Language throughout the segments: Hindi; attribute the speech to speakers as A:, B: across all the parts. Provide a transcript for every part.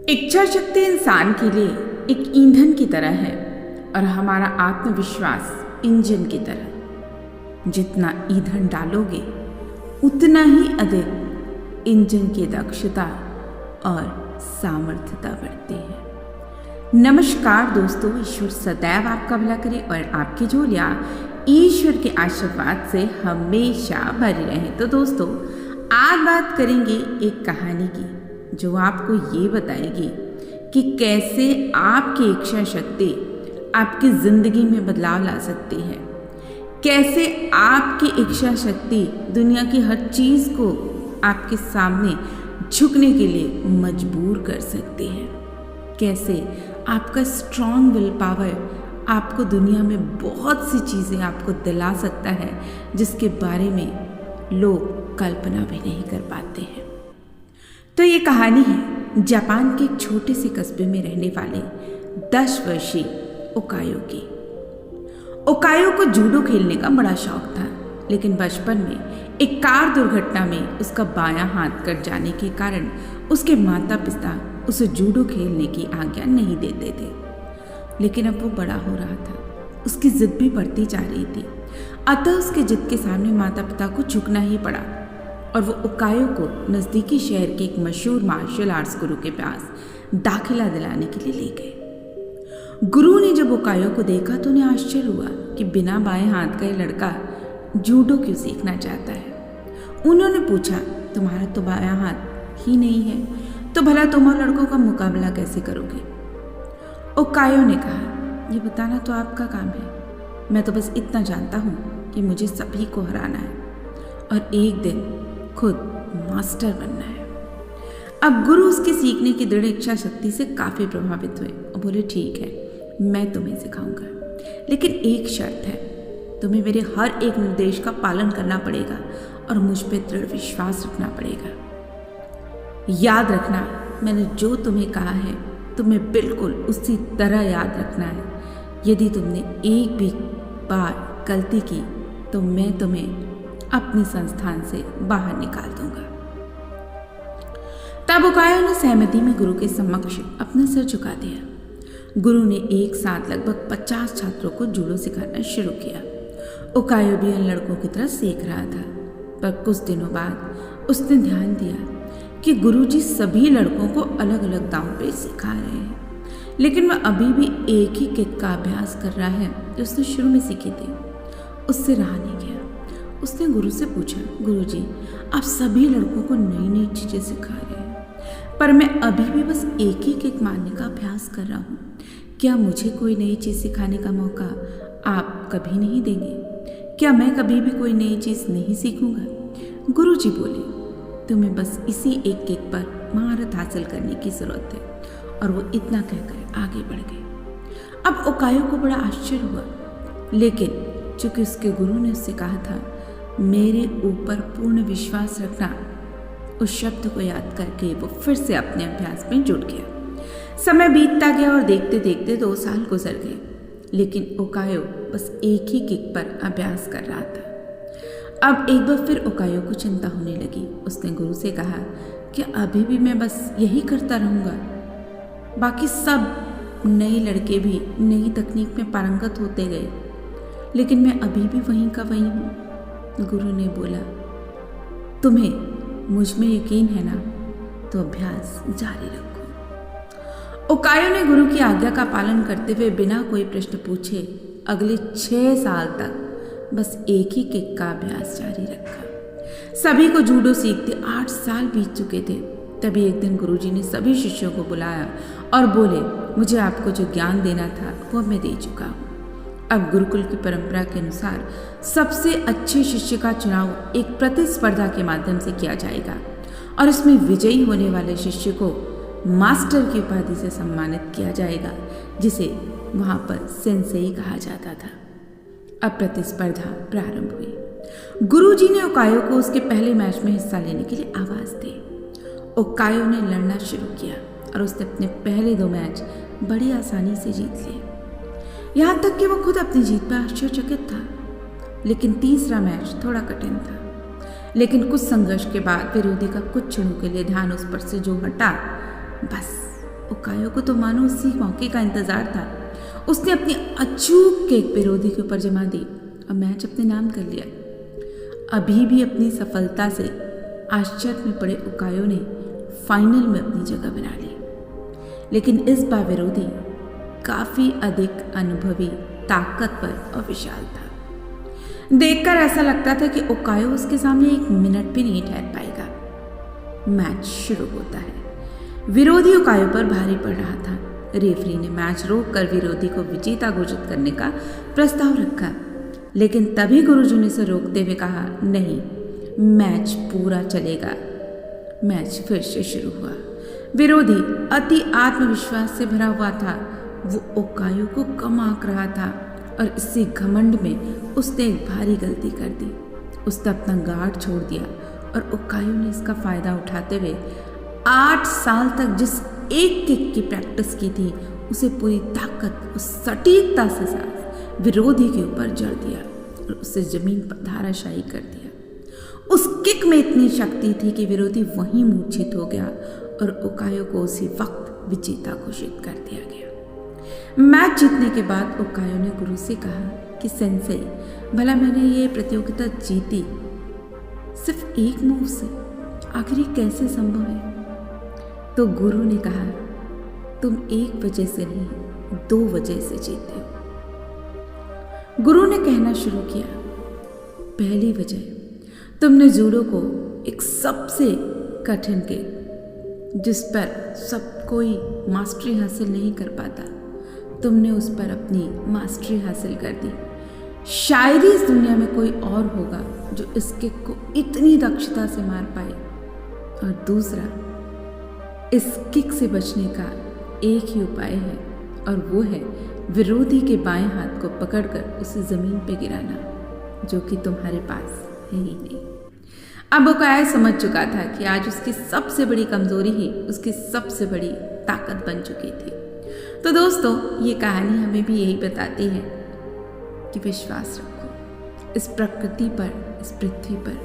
A: इच्छा शक्ति इंसान के लिए एक ईंधन की तरह है और हमारा आत्मविश्वास इंजन की तरह। जितना ईंधन डालोगे उतना ही अधिक इंजन की दक्षता और सामर्थ्यता बढ़ती है। नमस्कार दोस्तों, ईश्वर सदैव आपका भला करे और आपकी झोलियाँ ईश्वर के आशीर्वाद से हमेशा भरी रहे। तो दोस्तों, आज बात करेंगे एक कहानी की जो आपको ये बताएगी कि कैसे आपकी इच्छा शक्ति आपकी ज़िंदगी में बदलाव ला सकती है, कैसे आपकी इच्छा शक्ति दुनिया की हर चीज़ को आपके सामने झुकने के लिए मजबूर कर सकती है, कैसे आपका स्ट्रॉन्ग विल पावर आपको दुनिया में बहुत सी चीज़ें आपको दिला सकता है जिसके बारे में लोग कल्पना भी नहीं कर पाते हैं। तो ये कहानी है जापान के एक छोटे से कस्बे में रहने वाले 10 वर्षीय ओकायो की। ओकायो को जूडो खेलने का बड़ा शौक था, लेकिन बचपन में एक कार दुर्घटना में उसका बायां हाथ कट जाने के कारण उसके माता पिता उसे जूडो खेलने की आज्ञा नहीं देते थे। लेकिन अब वो बड़ा हो रहा था, उसकी जिद भी बढ़ती जा रही थी, अतः उसके जिद के सामने माता पिता को झुकना ही पड़ा और वो ओकायो को नज़दीकी शहर के एक मशहूर मार्शल आर्ट्स गुरु के पास दाखिला दिलाने के लिए ले गए। गुरु ने जब ओकायो को देखा तो उन्हें आश्चर्य हुआ कि बिना बाएं हाथ का ये लड़का जूडो क्यों सीखना चाहता है। उन्होंने पूछा, तुम्हारा तो बायां हाथ ही नहीं है, तो भला तुम और लड़कों का मुकाबला कैसे करोगे? ओकायो ने कहा, ये बताना तो आपका काम है, मैं तो बस इतना जानता हूँ कि मुझे सभी को हराना है और एक दिन खुद मास्टर बनना है। अब गुरु उसके सीखने की दृढ़ इच्छा शक्ति से काफ़ी प्रभावित हुए और बोले, ठीक है, मैं तुम्हें सिखाऊंगा, लेकिन एक शर्त है, तुम्हें मेरे हर एक निर्देश का पालन करना पड़ेगा और मुझ पर दृढ़ विश्वास रखना पड़ेगा। याद रखना, मैंने जो तुम्हें कहा है तुम्हें बिल्कुल उसी तरह याद रखना है। यदि तुमने एक भी बार गलती की तो मैं तुम्हें अपने संस्थान से बाहर निकाल दूंगा। तब ओकायो ने सहमति में गुरु के समक्ष अपना सिर झुका दिया। गुरु ने एक साथ लगभग 50 छात्रों को जूडो सिखाना शुरू किया। ओकायो भी इन लड़कों की तरह सीख रहा था, पर कुछ दिनों बाद उसने ध्यान दिया कि गुरुजी सभी लड़कों को अलग अलग दांव पे सिखा रहे हैं, लेकिन वह अभी भी एक ही किक का अभ्यास कर रहा है जो उसने शुरू में सीखी थी। उससे रहा नहीं गया। उसने गुरु से पूछा, गुरुजी, आप सभी लड़कों को नई नई चीज़ें सिखा रहे हैं, पर मैं अभी भी बस एक ही किक मारने का अभ्यास कर रहा हूँ। क्या मुझे कोई नई चीज़ सिखाने का मौका आप कभी नहीं देंगे? क्या मैं कभी भी कोई नई चीज़ नहीं सीखूंगा? गुरुजी बोले, तुम्हें बस इसी एक किक पर महारत हासिल करने की ज़रूरत है। और वो इतना कहकर आगे बढ़ गए। अब ओकायो को बड़ा आश्चर्य हुआ, लेकिन चूंकि उसके गुरु ने उससे कहा था, मेरे ऊपर पूर्ण विश्वास रखना, उस शब्द को याद करके वो फिर से अपने अभ्यास में जुट गया। समय बीतता गया और देखते देखते 2 साल गुजर गए, लेकिन ओकायो बस एक ही किक पर अभ्यास कर रहा था। अब एक बार फिर ओकायो को चिंता होने लगी। उसने गुरु से कहा कि अभी भी मैं बस यही करता रहूँगा, बाकी सब नए लड़के भी नई तकनीक में पारंगत होते गए, लेकिन मैं अभी भी वहीं का वहीं हूँ। गुरु ने बोला, तुम्हें मुझ में यकीन है ना, तो अभ्यास जारी रखो। ओकायो ने गुरु की आज्ञा का पालन करते हुए बिना कोई प्रश्न पूछे अगले 6 साल तक बस एक ही किक का अभ्यास जारी रखा। सभी को जूडो सीखते 8 साल बीत चुके थे। तभी एक दिन गुरुजी ने सभी शिष्यों को बुलाया और बोले, मुझे आपको जो ज्ञान देना था वो मैं दे चुका हूँ। अब गुरुकुल की परंपरा के अनुसार सबसे अच्छे शिष्य का चुनाव एक प्रतिस्पर्धा के माध्यम से किया जाएगा और इसमें विजयी होने वाले शिष्य को मास्टर की उपाधि से सम्मानित किया जाएगा, जिसे वहाँ पर सेंसेई कहा जाता था। अब प्रतिस्पर्धा प्रारंभ हुई। गुरुजी ने ओकायो को उसके पहले मैच में हिस्सा लेने के लिए आवाज़ दी। ओकायो ने लड़ना शुरू किया और उसने अपने पहले 2 मैच बड़ी आसानी से जीत लिए, यहाँ तक कि वो खुद अपनी जीत पर आश्चर्यचकित था। लेकिन तीसरा मैच थोड़ा कठिन था। कुछ संघर्ष के बाद विरोधी का कुछ क्षणों के लिए ध्यान उस पर से जो हटा, बस उकायो को तो मानो उसी मौके का इंतजार था। उसने अपनी अचूक किक विरोधी के ऊपर जमा दी और मैच अपने नाम कर लिया। अभी भी अपनी सफलता से आश्चर्य में पड़े उकायो ने फाइनल में अपनी जगह बना ली, लेकिन इस बार विरोधी काफी अधिक अनुभवी, ताकतवर और विशाल था। देखकर ऐसा लगता था कि उकायो उसके सामने एक मिनट भी नहीं ठहर पाएगा। मैच शुरू होता है। विरोधी उकायो पर भारी पड़ रहा था। रेफरी ने मैच रोककर विरोधी को विजेता घोषित करने का प्रस्ताव रखा, लेकिन तभी गुरुजी ने उसे रोकते हुए कहा, नहीं, मैच पूरा चलेगा। मैच फिर से शुरू हुआ। विरोधी अति आत्मविश्वास से भरा हुआ था। वो उकायो को कम आंक रहा था और इसी घमंड में उसने एक भारी गलती कर दी। उसने अपना गार्ड छोड़ दिया और उकायो ने इसका फायदा उठाते हुए 8 साल तक जिस एक किक की प्रैक्टिस की थी उसे पूरी ताकत और सटीकता से साथ विरोधी के ऊपर जड़ दिया और उसे जमीन पर धाराशायी कर दिया। उस किक में इतनी शक्ति थी कि विरोधी वहीं मूर्छित हो गया और उकायो को उसी वक्त विजेता घोषित कर दिया गया। मैच जीतने के बाद उकायो ने गुरु से कहा कि सेंसेई, भला मैंने ये प्रतियोगिता जीती सिर्फ एक मूव से, आखिर ये कैसे संभव है? तो गुरु ने कहा, तुम एक वजह से नहीं 2 वजह से जीते हो। गुरु ने कहना शुरू किया, पहली वजह, तुमने जूडो को एक सबसे कठिन खेल जिस पर सब कोई मास्टरी हासिल नहीं कर पाता, तुमने उस पर अपनी मास्टरी हासिल कर दी। शायद ही इस दुनिया में कोई और होगा जो इस किक को इतनी दक्षता से मार पाए। और दूसरा, इस किक से बचने का एक ही उपाय है और वो है विरोधी के बाएं हाथ को पकड़कर उसे जमीन पे गिराना, जो कि तुम्हारे पास है ही नहीं। अब उकायो समझ चुका था कि आज उसकी सबसे बड़ी कमजोरी ही उसकी सबसे बड़ी ताकत बन चुकी थी। तो दोस्तों, ये कहानी हमें भी यही बताती है कि विश्वास रखो इस प्रकृति पर, इस पृथ्वी पर।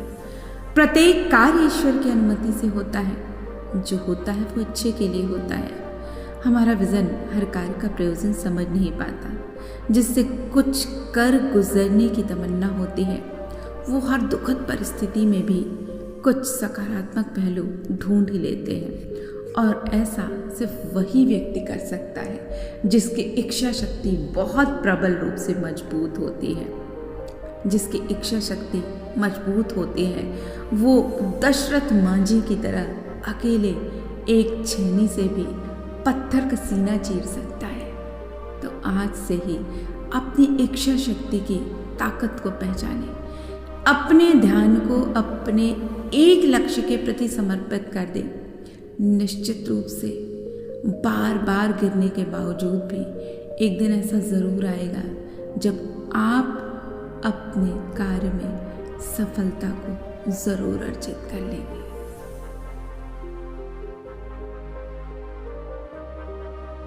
A: प्रत्येक कार्य ईश्वर की अनुमति से होता है। जो होता है वो अच्छे के लिए होता है। हमारा विजन हर कार्य का प्रयोजन समझ नहीं पाता। जिससे कुछ कर गुजरने की तमन्ना होती है, वो हर दुखद परिस्थिति में भी कुछ सकारात्मक पहलू ढूंढ ही लेते हैं। और ऐसा सिर्फ वही व्यक्ति कर सकता है जिसकी इच्छा शक्ति बहुत प्रबल रूप से मजबूत होती है। जिसकी इच्छा शक्ति मजबूत होती है वो दशरथ मांझी की तरह अकेले एक छेनी से भी पत्थर का सीना चीर सकता है। तो आज से ही अपनी इच्छा शक्ति की ताकत को पहचानें, अपने ध्यान को अपने एक लक्ष्य के प्रति समर्पित कर दें। निश्चित रूप से बार बार गिरने के बावजूद भी एक दिन ऐसा ज़रूर आएगा जब आप अपने कार्य में सफलता को ज़रूर अर्जित कर लेंगे।